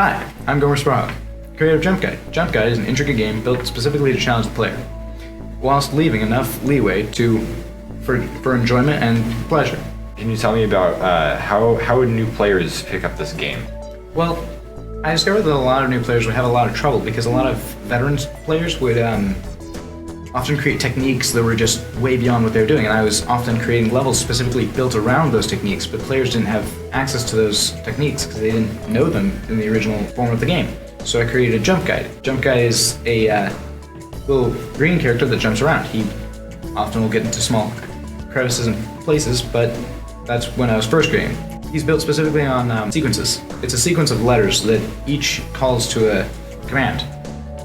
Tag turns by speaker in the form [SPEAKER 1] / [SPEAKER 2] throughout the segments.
[SPEAKER 1] Hi, I'm Gomer Sparhawk, creator of Jump Guide. Jump Guide is an intricate game built specifically to challenge the player, whilst leaving enough leeway for enjoyment and pleasure.
[SPEAKER 2] Can you tell me about how would new players pick up this game?
[SPEAKER 1] Well, I discovered that a lot of new players would have a lot of trouble because a lot of veteran players would often create techniques that were just way beyond what they were doing, and I was often creating levels specifically built around those techniques, but players didn't have access to those techniques because they didn't know them in the original form of the game. So I created a Jump Guide. Jump Guide is a little green character that jumps around. He often will get into small crevices and places, but that's when I was first creating. He's built specifically on sequences. It's a sequence of letters that each calls to a command.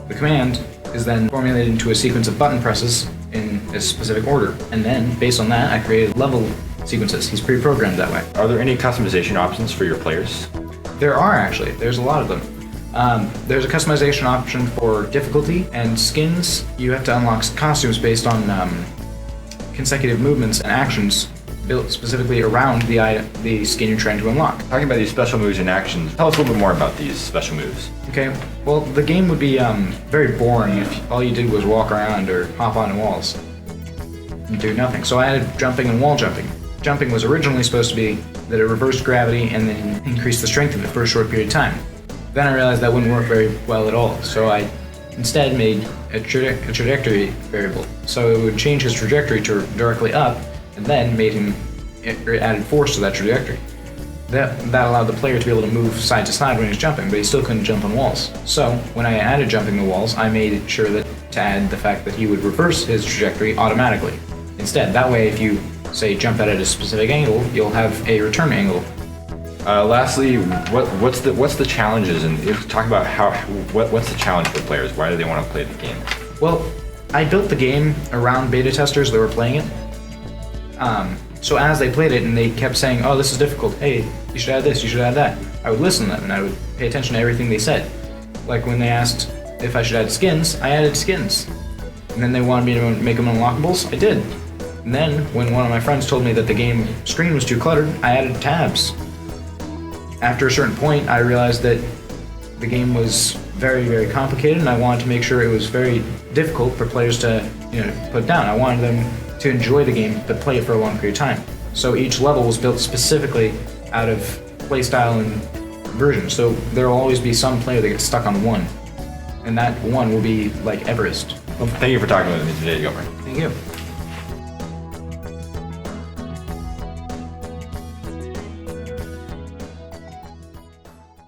[SPEAKER 1] The command is then formulated into a sequence of button presses in a specific order. And then, based on that, I created level sequences. He's pre-programmed that way.
[SPEAKER 2] Are there any customization options for your players?
[SPEAKER 1] There are, actually. There's a lot of them. There's a customization option for difficulty and skins. You have to unlock costumes based on consecutive movements and actions built specifically around the skin you're trying to unlock.
[SPEAKER 2] Talking about these special moves and actions, tell us a little bit more about these special moves.
[SPEAKER 1] Okay, well, the game would be very boring if all you did was walk around or hop onto walls and do nothing. So I added jumping and wall jumping. Jumping was originally supposed to be that it reversed gravity and then increased the strength of it for a short period of time. Then I realized that wouldn't work very well at all, so I instead made a trajectory variable. So it would change his trajectory to directly up, and then added force to that trajectory. That allowed the player to be able to move side to side when he was jumping, but he still couldn't jump on walls. So when I added jumping the walls, I made sure to add the fact that he would reverse his trajectory automatically. Instead, that way if you, say, jump at a specific angle, you'll have a return angle.
[SPEAKER 2] Lastly, what's the challenges, and talk about what's the challenge for players? Why do they want to play the game?
[SPEAKER 1] Well, I built the game around beta testers that were playing it. So as they played it and they kept saying, oh, this is difficult, hey, you should add this, you should add that, I would listen to them and I would pay attention to everything they said. Like when they asked if I should add skins, I added skins. And then they wanted me to make them unlockables, I did. And then when one of my friends told me that the game screen was too cluttered, I added tabs. After a certain point, I realized that the game was very, very complicated and I wanted to make sure it was very difficult for players to put down. I wanted them to enjoy the game, but play it for a long period of time. So each level was built specifically out of playstyle and version. So there will always be some player that gets stuck on one, and that one will be like Everest.
[SPEAKER 2] Well, thank you for talking with me today, Gomer.
[SPEAKER 1] Thank you.